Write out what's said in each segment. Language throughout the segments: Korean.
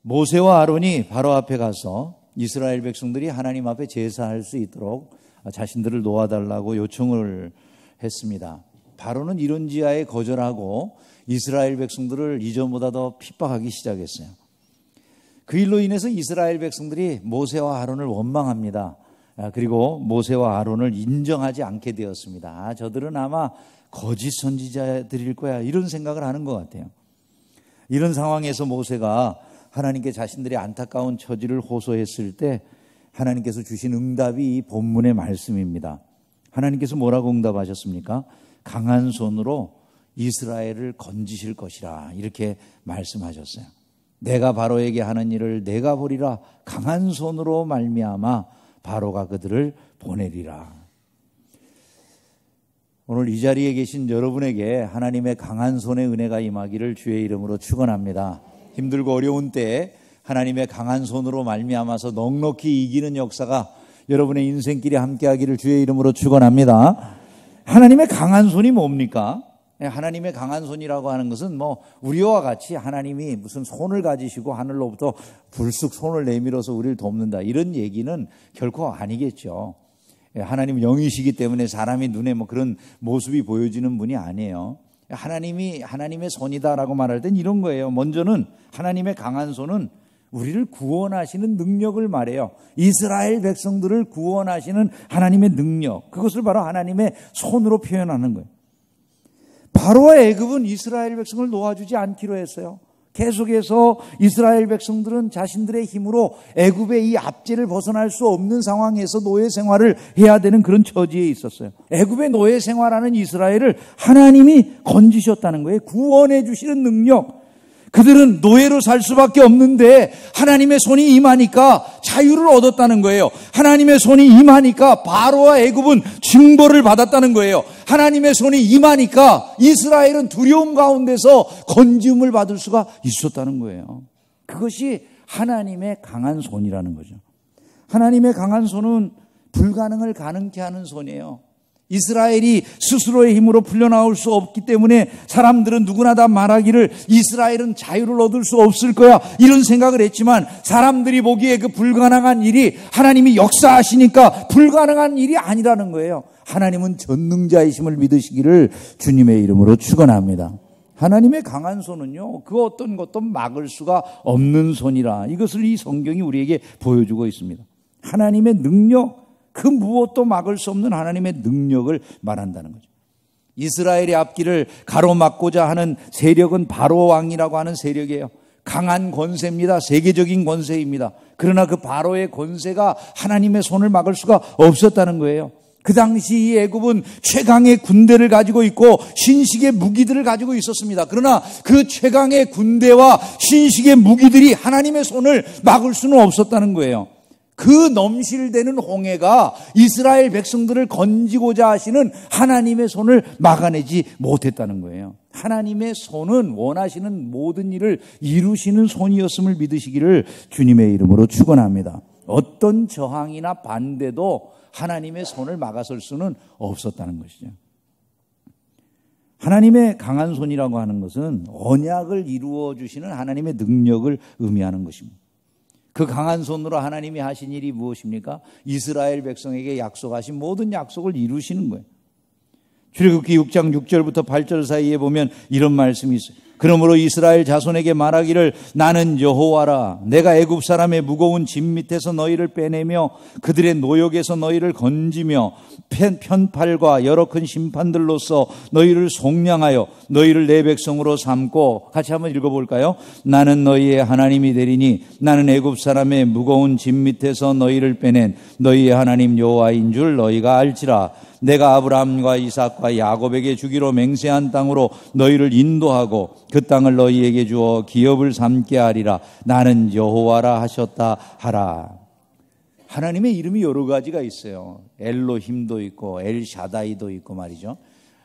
모세와 아론이 바로 앞에 가서 이스라엘 백성들이 하나님 앞에 제사할 수 있도록 자신들을 놓아달라고 요청을 했습니다. 바로는 이런 지하에 거절하고 이스라엘 백성들을 이전보다 더 핍박하기 시작했어요. 그 일로 인해서 이스라엘 백성들이 모세와 아론을 원망합니다. 그리고 모세와 아론을 인정하지 않게 되었습니다. 저들은 아마 거짓 선지자들일 거야, 이런 생각을 하는 것 같아요. 이런 상황에서 모세가 하나님께 자신들의 안타까운 처지를 호소했을 때 하나님께서 주신 응답이 이 본문의 말씀입니다. 하나님께서 뭐라고 응답하셨습니까? 강한 손으로 이스라엘을 건지실 것이라, 이렇게 말씀하셨어요. 내가 바로에게 하는 일을 내가 보리라. 강한 손으로 말미암아 바로가 그들을 보내리라. 오늘 이 자리에 계신 여러분에게 하나님의 강한 손의 은혜가 임하기를 주의 이름으로 축원합니다. 힘들고 어려운 때에 하나님의 강한 손으로 말미암아서 넉넉히 이기는 역사가 여러분의 인생길에 함께하기를 주의 이름으로 축원합니다. 하나님의 강한 손이 뭡니까? 하나님의 강한 손이라고 하는 것은 우리와 같이 하나님이 무슨 손을 가지시고 하늘로부터 불쑥 손을 내밀어서 우리를 돕는다, 이런 얘기는 결코 아니겠죠. 하나님은 영이시기 때문에 사람이 눈에 그런 모습이 보여지는 분이 아니에요. 하나님이 하나님의 손이다라고 말할 땐 이런 거예요. 먼저는 하나님의 강한 손은 우리를 구원하시는 능력을 말해요. 이스라엘 백성들을 구원하시는 하나님의 능력, 그것을 바로 하나님의 손으로 표현하는 거예요. 바로와 애굽은 이스라엘 백성을 놓아주지 않기로 했어요. 계속해서 이스라엘 백성들은 자신들의 힘으로 애굽의 이 압제를 벗어날 수 없는 상황에서 노예 생활을 해야 되는 그런 처지에 있었어요. 애굽의 노예 생활하는 이스라엘을 하나님이 건지셨다는 거예요. 구원해 주시는 능력. 그들은 노예로 살 수밖에 없는데 하나님의 손이 임하니까 자유를 얻었다는 거예요. 하나님의 손이 임하니까 바로와 애굽은 징벌을 받았다는 거예요. 하나님의 손이 임하니까 이스라엘은 두려움 가운데서 건지움을 받을 수가 있었다는 거예요. 그것이 하나님의 강한 손이라는 거죠. 하나님의 강한 손은 불가능을 가능케 하는 손이에요. 이스라엘이 스스로의 힘으로 풀려나올 수 없기 때문에 사람들은 누구나 다 말하기를 이스라엘은 자유를 얻을 수 없을 거야, 이런 생각을 했지만 사람들이 보기에 그 불가능한 일이 하나님이 역사하시니까 불가능한 일이 아니라는 거예요. 하나님은 전능자이심을 믿으시기를 주님의 이름으로 축원합니다. 하나님의 강한 손은요, 그 어떤 것도 막을 수가 없는 손이라, 이것을 이 성경이 우리에게 보여주고 있습니다. 하나님의 능력, 그 무엇도 막을 수 없는 하나님의 능력을 말한다는 거죠. 이스라엘의 앞길을 가로막고자 하는 세력은 바로 왕이라고 하는 세력이에요. 강한 권세입니다. 세계적인 권세입니다. 그러나 그 바로의 권세가 하나님의 손을 막을 수가 없었다는 거예요. 그 당시 이 애굽은 최강의 군대를 가지고 있고 신식의 무기들을 가지고 있었습니다. 그러나 그 최강의 군대와 신식의 무기들이 하나님의 손을 막을 수는 없었다는 거예요. 그 넘실대는 홍해가 이스라엘 백성들을 건지고자 하시는 하나님의 손을 막아내지 못했다는 거예요. 하나님의 손은 원하시는 모든 일을 이루시는 손이었음을 믿으시기를 주님의 이름으로 축원합니다. 어떤 저항이나 반대도 하나님의 손을 막아설 수는 없었다는 것이죠. 하나님의 강한 손이라고 하는 것은 언약을 이루어 주시는 하나님의 능력을 의미하는 것입니다. 그 강한 손으로 하나님이 하신 일이 무엇입니까? 이스라엘 백성에게 약속하신 모든 약속을 이루시는 거예요. 출애굽기 6장 6절부터 8절 사이에 보면 이런 말씀이 있어요. 그러므로 이스라엘 자손에게 말하기를 나는 여호와라. 내가 애굽 사람의 무거운 짐 밑에서 너희를 빼내며 그들의 노역에서 너희를 건지며 편팔과 여러 큰 심판들로서 너희를 속량하여 너희를 내 백성으로 삼고, 같이 한번 읽어볼까요? 나는 너희의 하나님이 되리니 나는 애굽 사람의 무거운 짐 밑에서 너희를 빼낸 너희의 하나님 여호와인 줄 너희가 알지라. 내가 아브라함과 이삭과 야곱에게 주기로 맹세한 땅으로 너희를 인도하고 그 땅을 너희에게 주어 기업을 삼게 하리라. 나는 여호와라 하셨다 하라. 하나님의 이름이 여러 가지가 있어요. 엘로힘도 있고 엘샤다이도 있고 말이죠.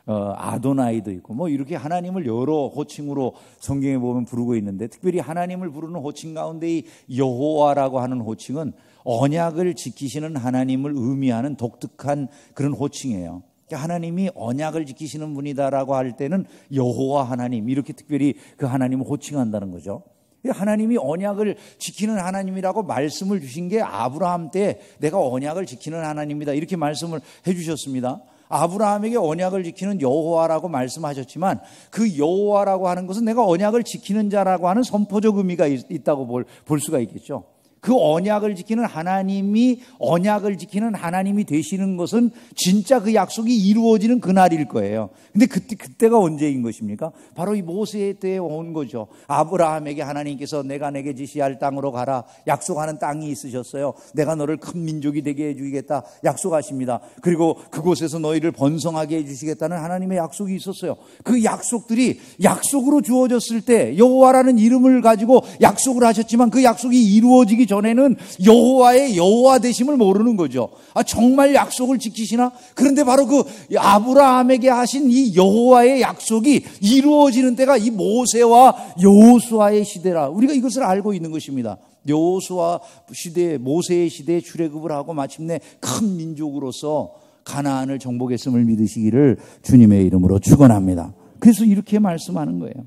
아도나이도 있고 뭐 이렇게 하나님을 여러 호칭으로 성경에 보면 부르고 있는데, 특별히 하나님을 부르는 호칭 가운데 이 여호와라고 하는 호칭은 언약을 지키시는 하나님을 의미하는 독특한 그런 호칭이에요. 하나님이 언약을 지키시는 분이다라고 할 때는 여호와 하나님, 이렇게 특별히 그 하나님을 호칭한다는 거죠. 하나님이 언약을 지키는 하나님이라고 말씀을 주신 게 아브라함 때 내가 언약을 지키는 하나님이다, 이렇게 말씀을 해 주셨습니다. 아브라함에게 언약을 지키는 여호와라고 말씀하셨지만, 그 여호와라고 하는 것은 내가 언약을 지키는 자라고 하는 선포적 의미가 있다고 볼 수가 있겠죠. 그 언약을 지키는 하나님이 언약을 지키는 하나님이 되시는 것은 진짜 그 약속이 이루어지는 그날일 거예요. 근데 그때가 언제인 것입니까? 바로 이 모세 때에 온 거죠. 아브라함에게 하나님께서 내가 내게 지시할 땅으로 가라, 약속하는 땅이 있으셨어요. 내가 너를 큰 민족이 되게 해주겠다 약속하십니다. 그리고 그곳에서 너희를 번성하게 해주시겠다는 하나님의 약속이 있었어요. 그 약속들이 약속으로 주어졌을 때 여호와라는 이름을 가지고 약속을 하셨지만, 그 약속이 이루어지기 전에는 여호와의 여호와 되심을 모르는 거죠. 정말 약속을 지키시나? 그런데 바로 그 아브라함에게 하신 이 여호와의 약속이 이루어지는 때가 이 모세와 여호수아의 시대라, 우리가 이것을 알고 있는 것입니다. 여호수아 시대, 모세의 시대에 출애굽을 하고 마침내 큰 민족으로서 가나안을 정복했음을 믿으시기를 주님의 이름으로 축원합니다. 그래서 이렇게 말씀하는 거예요.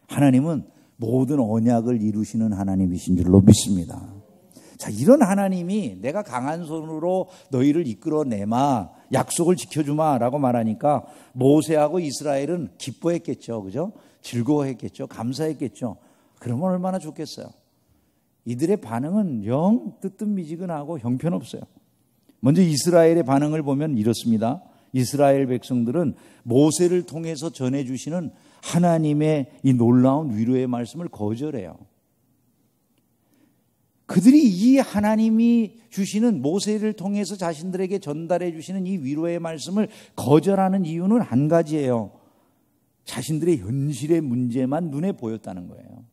하나님은 모든 언약을 이루시는 하나님이신 줄로 믿습니다. 자, 이런 하나님이 내가 강한 손으로 너희를 이끌어내마, 약속을 지켜주마 라고 말하니까 모세하고 이스라엘은 기뻐했겠죠. 그죠? 즐거워했겠죠. 감사했겠죠. 그러면 얼마나 좋겠어요. 이들의 반응은 영 뜨뜻미지근하고 형편없어요. 먼저 이스라엘의 반응을 보면 이렇습니다. 이스라엘 백성들은 모세를 통해서 전해주시는 하나님의 이 놀라운 위로의 말씀을 거절해요. 그들이 이 하나님이 주시는, 모세를 통해서 자신들에게 전달해 주시는 이 위로의 말씀을 거절하는 이유는 한 가지예요. 자신들의 현실의 문제만 눈에 보였다는 거예요.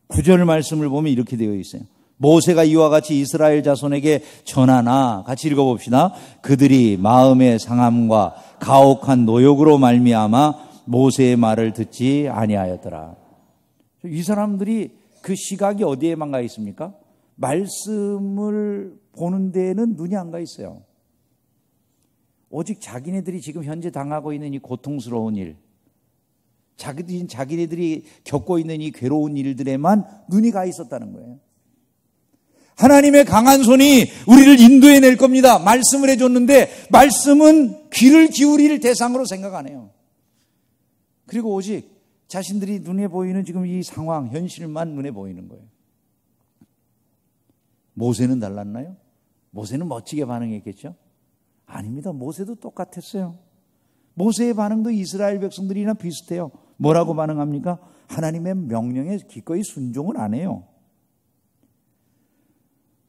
9절 말씀을 보면 이렇게 되어 있어요. 모세가 이와 같이 이스라엘 자손에게 전하나, 같이 읽어봅시다. 그들이 마음의 상함과 가혹한 노역으로 말미암아 모세의 말을 듣지 아니하였더라. 이 사람들이 그 시각이 어디에만 가 있습니까? 말씀을 보는 데에는 눈이 안 가 있어요. 오직 자기네들이 지금 현재 당하고 있는 이 고통스러운 일, 자기네들이 겪고 있는 이 괴로운 일들에만 눈이 가 있었다는 거예요. 하나님의 강한 손이 우리를 인도해낼 겁니다. 말씀을 해줬는데 말씀은 귀를 기울일 대상으로 생각 안 해요. 그리고 오직 자신들이 눈에 보이는 지금 이 상황, 현실만 눈에 보이는 거예요. 모세는 달랐나요? 모세는 멋지게 반응했겠죠? 아닙니다. 모세도 똑같았어요. 모세의 반응도 이스라엘 백성들이나 비슷해요. 뭐라고 반응합니까? 하나님의 명령에 기꺼이 순종을 안 해요.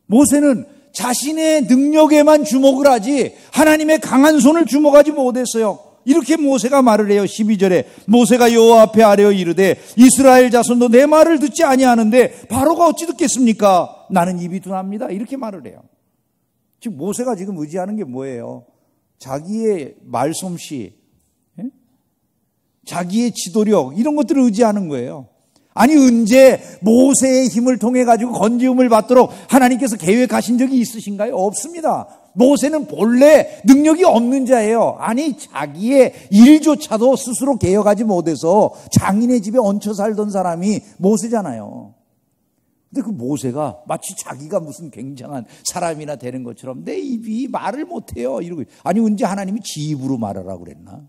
모세는 자신의 능력에만 주목을 하지 하나님의 강한 손을 주목하지 못했어요. 이렇게 모세가 말을 해요. 12절에 모세가 여호와 앞에 아뢰어 이르되 이스라엘 자손도 내 말을 듣지 아니하는데 바로가 어찌 듣겠습니까? 나는 입이 둔합니다. 이렇게 말을 해요. 지금 모세가 지금 의지하는 게 뭐예요? 자기의 말솜씨, 자기의 지도력, 이런 것들을 의지하는 거예요. 아니, 언제 모세의 힘을 통해 가지고 건지음을 받도록 하나님께서 계획하신 적이 있으신가요? 없습니다. 모세는 본래 능력이 없는 자예요. 아니, 자기의 일조차도 스스로 개혁하지 못해서 장인의 집에 얹혀 살던 사람이 모세잖아요. 근데 그 모세가 마치 자기가 무슨 굉장한 사람이나 되는 것처럼 내 입이 말을 못해요 이러고, 아니 언제 하나님이 지 입으로 말하라고 그랬나?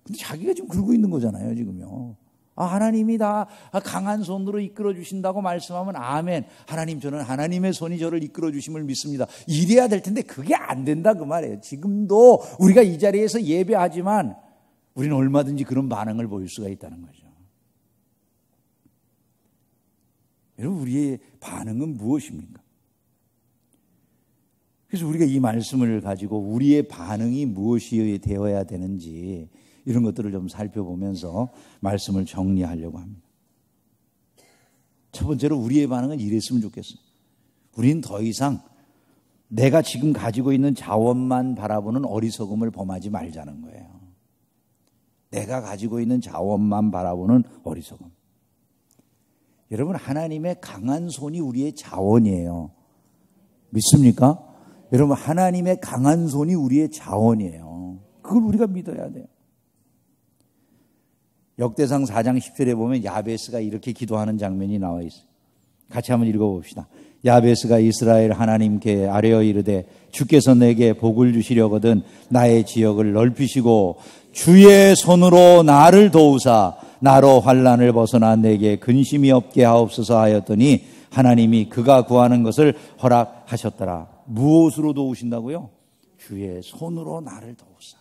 근데 자기가 지금 그러고 있는 거잖아요 지금요. 하나님이 다 강한 손으로 이끌어 주신다고 말씀하면 아멘, 하나님 저는 하나님의 손이 저를 이끌어 주심을 믿습니다, 이래야 될 텐데 그게 안 된다 그 말이에요. 지금도 우리가 이 자리에서 예배하지만 우리는 얼마든지 그런 반응을 보일 수가 있다는 거죠. 여러분, 우리의 반응은 무엇입니까? 그래서 우리가 이 말씀을 가지고 우리의 반응이 무엇이 되어야 되는지 이런 것들을 좀 살펴보면서 말씀을 정리하려고 합니다. 첫 번째로 우리의 반응은 이랬으면 좋겠어요. 우리는 더 이상 내가 지금 가지고 있는 자원만 바라보는 어리석음을 범하지 말자는 거예요. 내가 가지고 있는 자원만 바라보는 어리석음. 여러분, 하나님의 강한 손이 우리의 자원이에요. 믿습니까? 여러분, 하나님의 강한 손이 우리의 자원이에요. 그걸 우리가 믿어야 돼요. 역대상 4장 10절에 보면 야베스가 이렇게 기도하는 장면이 나와 있어요. 같이 한번 읽어봅시다. 야베스가 이스라엘 하나님께 아뢰어 이르되 주께서 내게 복을 주시려거든 나의 지역을 넓히시고 주의 손으로 나를 도우사 나로 환난을 벗어나 내게 근심이 없게 하옵소서 하였더니 하나님이 그가 구하는 것을 허락하셨더라. 무엇으로 도우신다고요? 주의 손으로 나를 도우사.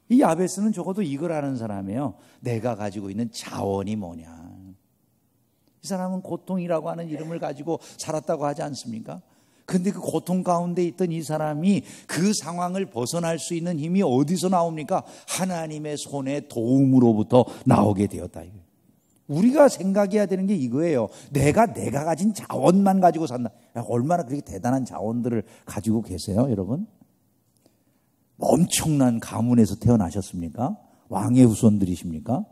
이 야베스는 적어도 이걸 아는 사람이에요. 내가 가지고 있는 자원이 뭐냐. 이 사람은 고통이라고 하는 이름을 가지고 살았다고 하지 않습니까? 근데 그 고통 가운데 있던 이 사람이 그 상황을 벗어날 수 있는 힘이 어디서 나옵니까? 하나님의 손의 도움으로부터 나오게 되었다. 우리가 생각해야 되는 게 이거예요. 내가 가진 자원만 가지고 산다. 얼마나 그렇게 대단한 자원들을 가지고 계세요, 여러분? 엄청난 가문에서 태어나셨습니까? 왕의 후손들이십니까?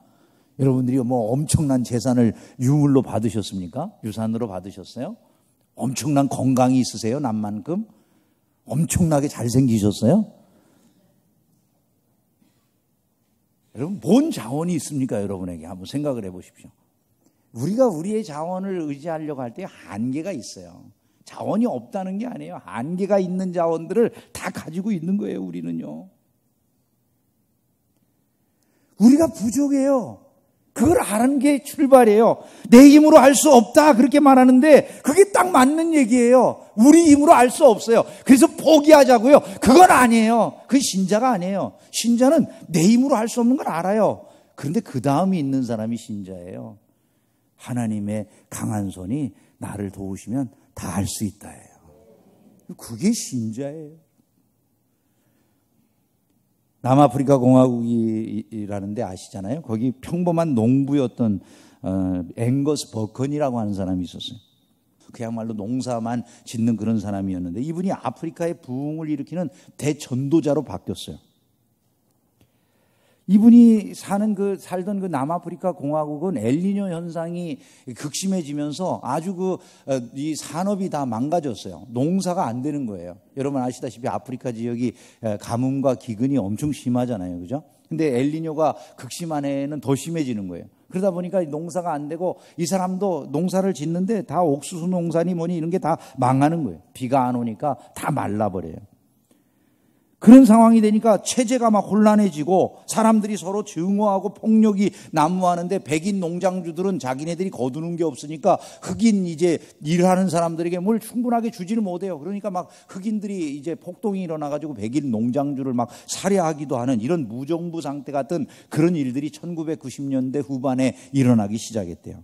여러분들이 뭐 엄청난 재산을 유물로 받으셨습니까? 유산으로 받으셨어요? 엄청난 건강이 있으세요? 남만큼? 엄청나게 잘생기셨어요? 여러분, 뭔 자원이 있습니까? 여러분에게 한번 생각을 해보십시오. 우리가 우리의 자원을 의지하려고 할 때 한계가 있어요. 자원이 없다는 게 아니에요. 한계가 있는 자원들을 다 가지고 있는 거예요, 우리는요. 우리가 부족해요. 그걸 아는 게 출발이에요. 내 힘으로 할 수 없다 그렇게 말하는데 그게 딱 맞는 얘기예요. 우리 힘으로 할 수 없어요. 그래서 포기하자고요. 그건 아니에요. 그건 신자가 아니에요. 신자는 내 힘으로 할 수 없는 걸 알아요. 그런데 그 다음에 있는 사람이 신자예요. 하나님의 강한 손이 나를 도우시면 다 할 수 있다예요. 그게 신자예요. 남아프리카 공화국이라는 데 아시잖아요. 거기 평범한 농부였던 앵거스 버컨이라고 하는 사람이 있었어요. 그야말로 농사만 짓는 그런 사람이었는데 이분이 아프리카의 부흥을 일으키는 대전도자로 바뀌었어요. 이분이 살던 그 남아프리카 공화국은 엘니뇨 현상이 극심해지면서 아주 이 산업이 다 망가졌어요. 농사가 안 되는 거예요. 여러분 아시다시피 아프리카 지역이 가뭄과 기근이 엄청 심하잖아요. 그죠? 근데 엘니뇨가 극심한 해에는 더 심해지는 거예요. 그러다 보니까 농사가 안 되고 이 사람도 농사를 짓는데 다 옥수수 농사니 뭐니 이런 게 다 망하는 거예요. 비가 안 오니까 다 말라버려요. 그런 상황이 되니까 체제가 막 혼란해지고 사람들이 서로 증오하고 폭력이 난무하는데 백인 농장주들은 자기네들이 거두는 게 없으니까 흑인 이제 일하는 사람들에게 뭘 충분하게 주지를 못해요. 그러니까 막 흑인들이 이제 폭동이 일어나가지고 백인 농장주를 막 살해하기도 하는 이런 무정부 상태 같은 그런 일들이 1990년대 후반에 일어나기 시작했대요.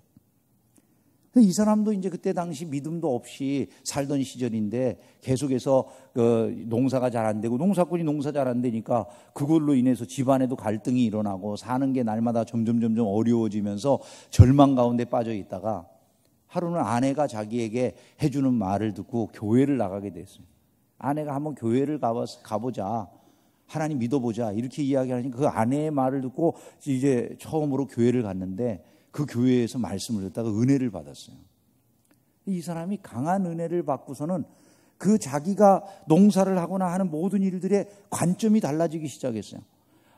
이 사람도 이제 그때 당시 믿음도 없이 살던 시절인데 계속해서 농사가 잘 안 되고 농사꾼이 농사 잘 안 되니까 그걸로 인해서 집안에도 갈등이 일어나고 사는 게 날마다 점점 어려워지면서 절망 가운데 빠져 있다가 하루는 아내가 자기에게 해주는 말을 듣고 교회를 나가게 됐어요. 아내가 한번 교회를 가보자. 하나님 믿어보자. 이렇게 이야기하니까 그 아내의 말을 듣고 이제 처음으로 교회를 갔는데 그 교회에서 말씀을 듣다가 은혜를 받았어요. 이 사람이 강한 은혜를 받고서는 그 자기가 농사를 하거나 하는 모든 일들의 관점이 달라지기 시작했어요.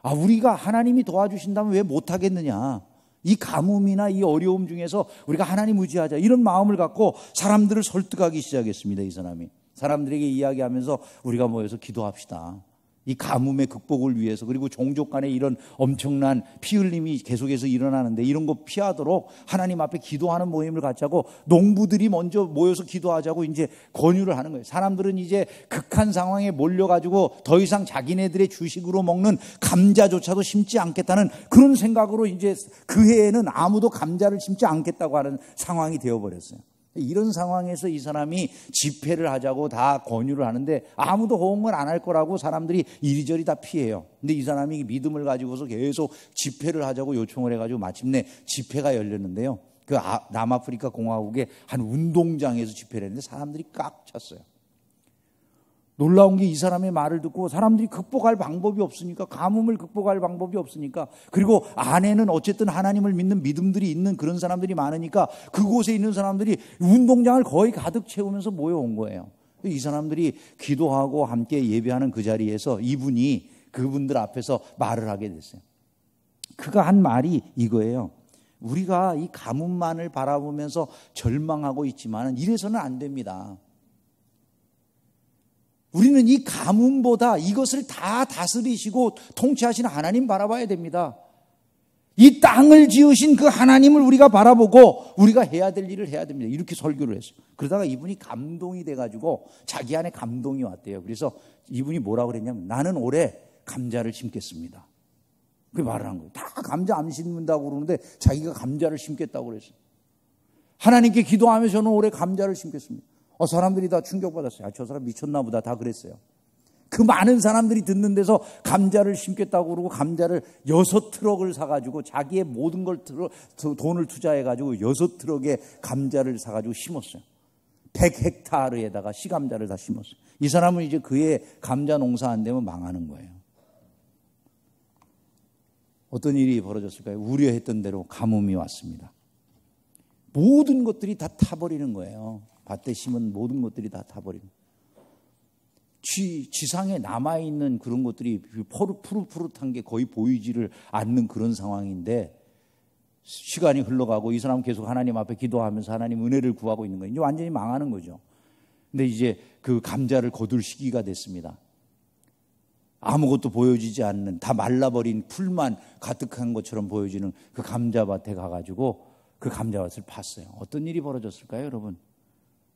아, 우리가 하나님이 도와주신다면 왜 못하겠느냐. 이 가뭄이나 이 어려움 중에서 우리가 하나님 의지하자. 이런 마음을 갖고 사람들을 설득하기 시작했습니다. 이 사람이. 사람들에게 이야기하면서 우리가 모여서 기도합시다. 이 가뭄의 극복을 위해서 그리고 종족 간에 이런 엄청난 피 흘림이 계속해서 일어나는데 이런 거 피하도록 하나님 앞에 기도하는 모임을 갖자고 농부들이 먼저 모여서 기도하자고 이제 권유를 하는 거예요. 사람들은 이제 극한 상황에 몰려가지고 더 이상 자기네들의 주식으로 먹는 감자조차도 심지 않겠다는 그런 생각으로 이제 그 해에는 아무도 감자를 심지 않겠다고 하는 상황이 되어버렸어요. 이런 상황에서 이 사람이 집회를 하자고 다 권유를 하는데 아무도 호응을 안 할 거라고 사람들이 이리저리 다 피해요. 근데 이 사람이 믿음을 가지고서 계속 집회를 하자고 요청을 해가지고 마침내 집회가 열렸는데요. 그 남아프리카 공화국의 한 운동장에서 집회를 했는데 사람들이 꽉 찼어요. 놀라운 게 이 사람의 말을 듣고 사람들이 극복할 방법이 없으니까, 가뭄을 극복할 방법이 없으니까, 그리고 안에는 어쨌든 하나님을 믿는 믿음들이 있는 그런 사람들이 많으니까 그곳에 있는 사람들이 운동장을 거의 가득 채우면서 모여온 거예요. 이 사람들이 기도하고 함께 예배하는 그 자리에서 이분이 그분들 앞에서 말을 하게 됐어요. 그가 한 말이 이거예요. 우리가 이 가뭄만을 바라보면서 절망하고 있지만 이래서는 안 됩니다. 우리는 이 가뭄보다 이것을 다 다스리시고 통치하시는 하나님 바라봐야 됩니다. 이 땅을 지으신 그 하나님을 우리가 바라보고 우리가 해야 될 일을 해야 됩니다. 이렇게 설교를 했어요. 그러다가 이분이 감동이 돼가지고 자기 안에 감동이 왔대요. 그래서 이분이 뭐라고 그랬냐면, 나는 올해 감자를 심겠습니다. 그 말을 한 거예요. 다 감자 안 심는다고 그러는데 자기가 감자를 심겠다고 그랬어요. 하나님께 기도하면서 저는 올해 감자를 심겠습니다. 사람들이 다 충격받았어요. 저 사람 미쳤나 보다, 다 그랬어요. 그 많은 사람들이 듣는 데서 감자를 심겠다고 그러고 감자를 6트럭을 사가지고 자기의 모든 걸 돈을 투자해가지고 6트럭의 감자를 사가지고 심었어요. 100헥타르에다가 시감자를 다 심었어요. 이 사람은 이제 그의 감자 농사 안 되면 망하는 거예요. 어떤 일이 벌어졌을까요? 우려했던 대로 가뭄이 왔습니다. 모든 것들이 다 타버리는 거예요. 밭에 심은 모든 것들이 다 타버리는 거예요. 지상에 남아있는 그런 것들이 푸릇푸릇한 게 거의 보이지를 않는 그런 상황인데, 시간이 흘러가고 이 사람은 계속 하나님 앞에 기도하면서 하나님 은혜를 구하고 있는 거예요. 이제 완전히 망하는 거죠. 근데 이제 그 감자를 거둘 시기가 됐습니다. 아무것도 보여지지 않는, 다 말라버린 풀만 가득한 것처럼 보여지는 그 감자밭에 가가지고 그 감자밭을 팠어요. 어떤 일이 벌어졌을까요, 여러분?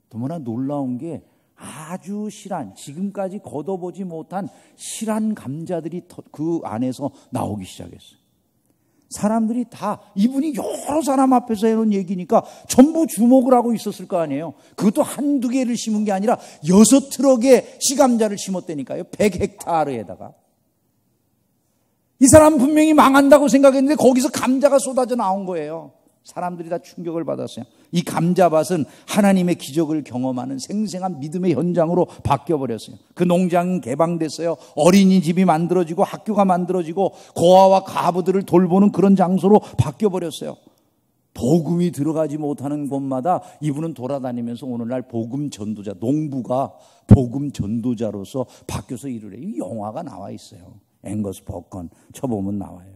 너무나 놀라운 게 아주 실한, 지금까지 걷어보지 못한 실한 감자들이 그 안에서 나오기 시작했어요. 사람들이 다, 이분이 여러 사람 앞에서 해놓은 얘기니까 전부 주목을 하고 있었을 거 아니에요. 그것도 한두 개를 심은 게 아니라 6트럭의 시감자를 심었다니까요. 100헥타르에다가. 이 사람 분명히 망한다고 생각했는데 거기서 감자가 쏟아져 나온 거예요. 사람들이 다 충격을 받았어요. 이 감자밭은 하나님의 기적을 경험하는 생생한 믿음의 현장으로 바뀌어버렸어요. 그 농장은 개방됐어요. 어린이집이 만들어지고 학교가 만들어지고 고아와 과부들을 돌보는 그런 장소로 바뀌어버렸어요. 복음이 들어가지 못하는 곳마다 이분은 돌아다니면서 오늘날 복음 전도자, 농부가 복음 전도자로서 바뀌어서 일을 해요. 이 영화가 나와 있어요. 앵거스 버건 쳐보면 나와요.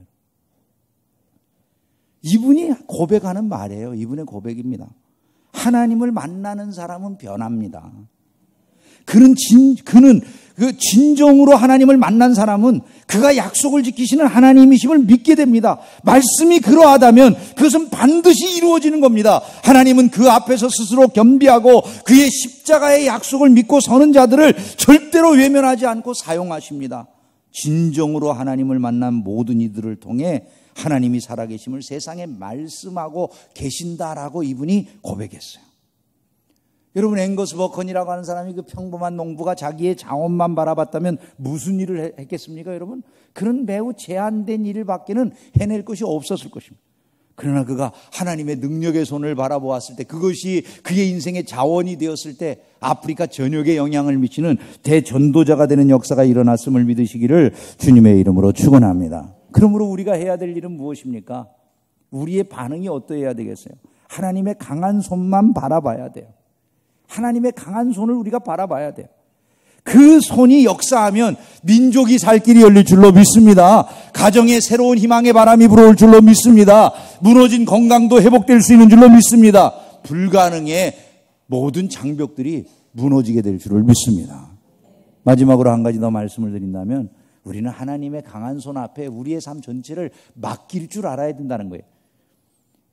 이분이 고백하는 말이에요. 이분의 고백입니다. 하나님을 만나는 사람은 변합니다. 그는 진정으로 하나님을 만난 사람은 그가 약속을 지키시는 하나님이심을 믿게 됩니다. 말씀이 그러하다면 그것은 반드시 이루어지는 겁니다. 하나님은 그 앞에서 스스로 겸비하고 그의 십자가의 약속을 믿고 서는 자들을 절대로 외면하지 않고 사용하십니다. 진정으로 하나님을 만난 모든 이들을 통해 하나님이 살아계심을 세상에 말씀하고 계신다라고 이분이 고백했어요. 여러분, 앵거스 버컨이라고 하는 사람이 그 평범한 농부가 자기의 자원만 바라봤다면 무슨 일을 했겠습니까, 여러분? 그런 매우 제한된 일을 밖에는 해낼 것이 없었을 것입니다. 그러나 그가 하나님의 능력의 손을 바라보았을 때, 그것이 그의 인생의 자원이 되었을 때 아프리카 전역에 영향을 미치는 대전도자가 되는 역사가 일어났음을 믿으시기를 주님의 이름으로 축원합니다. 그러므로 우리가 해야 될 일은 무엇입니까? 우리의 반응이 어떠해야 되겠어요? 하나님의 강한 손만 바라봐야 돼요. 하나님의 강한 손을 우리가 바라봐야 돼요. 그 손이 역사하면 민족이 살 길이 열릴 줄로 믿습니다. 가정에 새로운 희망의 바람이 불어올 줄로 믿습니다. 무너진 건강도 회복될 수 있는 줄로 믿습니다. 불가능의 모든 장벽들이 무너지게 될 줄을 믿습니다. 마지막으로 한 가지 더 말씀을 드린다면, 우리는 하나님의 강한 손 앞에 우리의 삶 전체를 맡길 줄 알아야 된다는 거예요.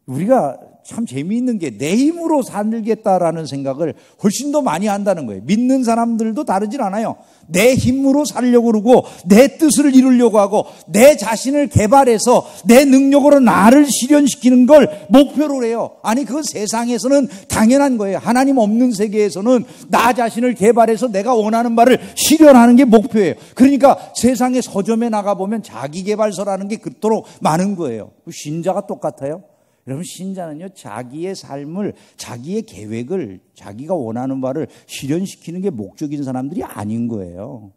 우리가 참 재미있는 게 내 힘으로 살겠다라는 생각을 훨씬 더 많이 한다는 거예요. 믿는 사람들도 다르진 않아요. 내 힘으로 살려고 그러고 내 뜻을 이루려고 하고 내 자신을 개발해서 내 능력으로 나를 실현시키는 걸 목표로 해요. 아니, 그건 세상에서는 당연한 거예요. 하나님 없는 세계에서는 나 자신을 개발해서 내가 원하는 바를 실현하는 게 목표예요. 그러니까 세상의 서점에 나가보면 자기개발서라는 게 그토록 많은 거예요. 신자가 똑같아요. 여러분, 신자는요, 자기의 삶을, 자기의 계획을, 자기가 원하는 바를 실현시키는 게 목적인 사람들이 아닌 거예요.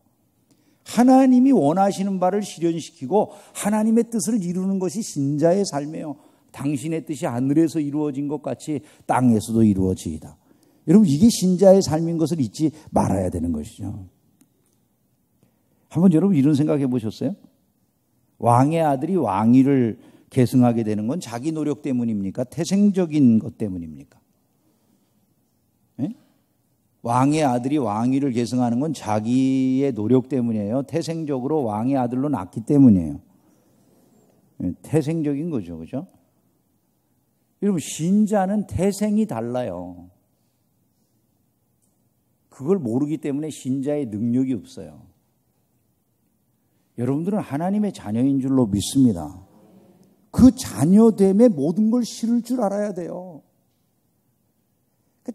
하나님이 원하시는 바를 실현시키고 하나님의 뜻을 이루는 것이 신자의 삶이에요. 당신의 뜻이 하늘에서 이루어진 것 같이 땅에서도 이루어지이다. 여러분, 이게 신자의 삶인 것을 잊지 말아야 되는 것이죠. 한번 여러분 이런 생각해 보셨어요? 왕의 아들이 왕위를 계승하게 되는 건 자기 노력 때문입니까? 태생적인 것 때문입니까? 네? 왕의 아들이 왕위를 계승하는 건 자기의 노력 때문이에요. 태생적으로 왕의 아들로 낳기 때문이에요. 네, 태생적인 거죠. 그죠? 여러분, 신자는 태생이 달라요. 그걸 모르기 때문에 신자의 능력이 없어요. 여러분들은 하나님의 자녀인 줄로 믿습니다. 그 자녀됨에 모든 걸 실을 줄 알아야 돼요.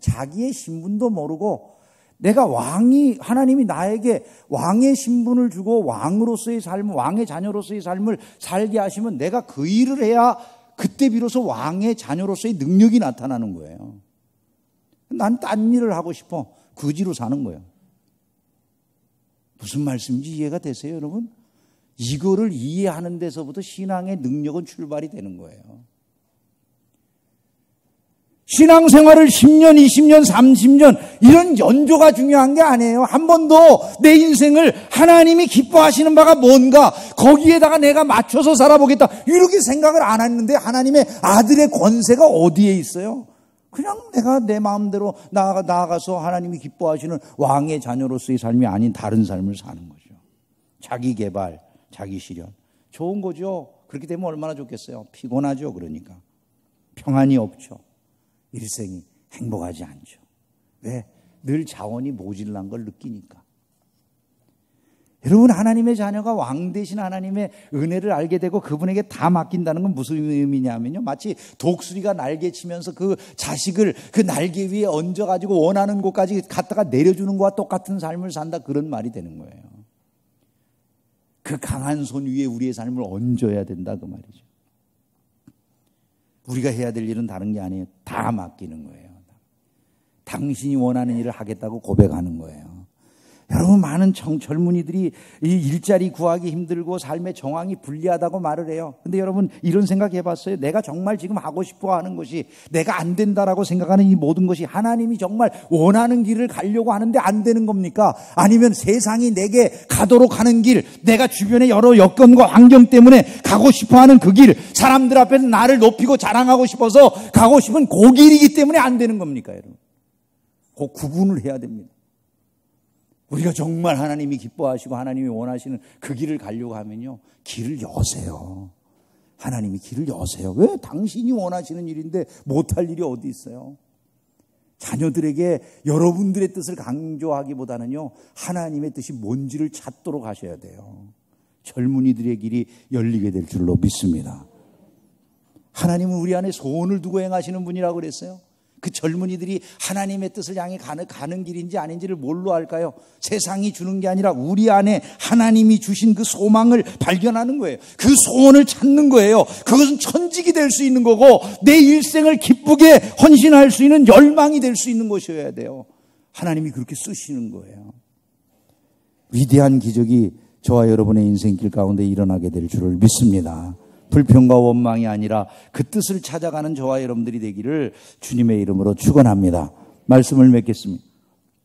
자기의 신분도 모르고 내가 하나님이 나에게 왕의 신분을 주고 왕으로서의 삶, 왕의 자녀로서의 삶을 살게 하시면 내가 그 일을 해야 그때 비로소 왕의 자녀로서의 능력이 나타나는 거예요. 난 딴 일을 하고 싶어. 거지로 사는 거예요. 무슨 말씀인지 이해가 되세요, 여러분? 이거를 이해하는 데서부터 신앙의 능력은 출발이 되는 거예요. 신앙생활을 10년, 20년, 30년 이런 연조가 중요한 게 아니에요. 한 번도 내 인생을 하나님이 기뻐하시는 바가 뭔가 거기에다가 내가 맞춰서 살아보겠다 이렇게 생각을 안 했는데 하나님의 아들의 권세가 어디에 있어요? 그냥 내가 내 마음대로 나아가서 하나님이 기뻐하시는 왕의 자녀로서의 삶이 아닌 다른 삶을 사는 거죠. 자기 개발, 자기 실현. 좋은 거죠. 그렇게 되면 얼마나 좋겠어요. 피곤하죠. 그러니까. 평안이 없죠. 일생이 행복하지 않죠. 왜? 늘 자원이 모질란 걸 느끼니까. 여러분, 하나님의 자녀가 왕 대신 하나님의 은혜를 알게 되고 그분에게 다 맡긴다는 건 무슨 의미냐면요. 마치 독수리가 날개치면서 그 자식을 그 날개 위에 얹어가지고 원하는 곳까지 갖다가 내려주는 것과 똑같은 삶을 산다. 그런 말이 되는 거예요. 그 강한 손 위에 우리의 삶을 얹어야 된다. 그 말이죠. 우리가 해야 될 일은 다른 게 아니에요. 다 맡기는 거예요. 당신이 원하는 일을 하겠다고 고백하는 거예요. 여러분, 많은 젊은이들이 이 일자리 구하기 힘들고 삶의 정황이 불리하다고 말을 해요. 근데 여러분, 이런 생각 해봤어요? 내가 정말 지금 하고 싶어 하는 것이 내가 안 된다라고 생각하는 이 모든 것이 하나님이 정말 원하는 길을 가려고 하는데 안 되는 겁니까? 아니면 세상이 내게 가도록 하는 길, 내가 주변의 여러 여건과 환경 때문에 가고 싶어 하는 그 길, 사람들 앞에서 나를 높이고 자랑하고 싶어서 가고 싶은 그 길이기 때문에 안 되는 겁니까, 여러분? 그 구분을 해야 됩니다. 우리가 정말 하나님이 기뻐하시고 하나님이 원하시는 그 길을 가려고 하면요, 길을 여세요. 하나님이 길을 여세요. 왜? 당신이 원하시는 일인데 못할 일이 어디 있어요? 자녀들에게 여러분들의 뜻을 강조하기보다는요, 하나님의 뜻이 뭔지를 찾도록 하셔야 돼요. 젊은이들의 길이 열리게 될 줄로 믿습니다. 하나님은 우리 안에 소원을 두고 행하시는 분이라고 그랬어요. 그 젊은이들이 하나님의 뜻을 향해 가는 길인지 아닌지를 뭘로 알까요? 세상이 주는 게 아니라 우리 안에 하나님이 주신 그 소망을 발견하는 거예요. 그 소원을 찾는 거예요. 그것은 천직이 될 수 있는 거고 내 일생을 기쁘게 헌신할 수 있는 열망이 될 수 있는 것이어야 돼요. 하나님이 그렇게 쓰시는 거예요. 위대한 기적이 저와 여러분의 인생길 가운데 일어나게 될 줄을 믿습니다. 불평과 원망이 아니라 그 뜻을 찾아가는 저와 여러분들이 되기를 주님의 이름으로 축원합니다. 말씀을 맺겠습니다.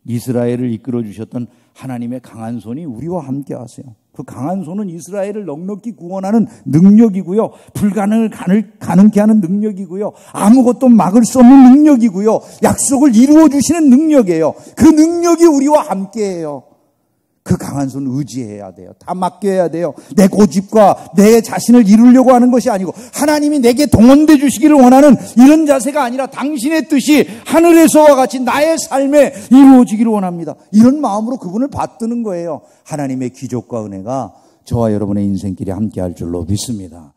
이스라엘을 이끌어 주셨던 하나님의 강한 손이 우리와 함께 하세요. 그 강한 손은 이스라엘을 넉넉히 구원하는 능력이고요. 불가능을 가능케 하는 능력이고요. 아무것도 막을 수 없는 능력이고요. 약속을 이루어 주시는 능력이에요. 그 능력이 우리와 함께해요. 그 강한 손 의지해야 돼요. 다 맡겨야 돼요. 내 고집과 내 자신을 이루려고 하는 것이 아니고 하나님이 내게 동원돼 주시기를 원하는 이런 자세가 아니라 당신의 뜻이 하늘에서와 같이 나의 삶에 이루어지기를 원합니다. 이런 마음으로 그분을 받드는 거예요. 하나님의 기적과 은혜가 저와 여러분의 인생길에 함께할 줄로 믿습니다.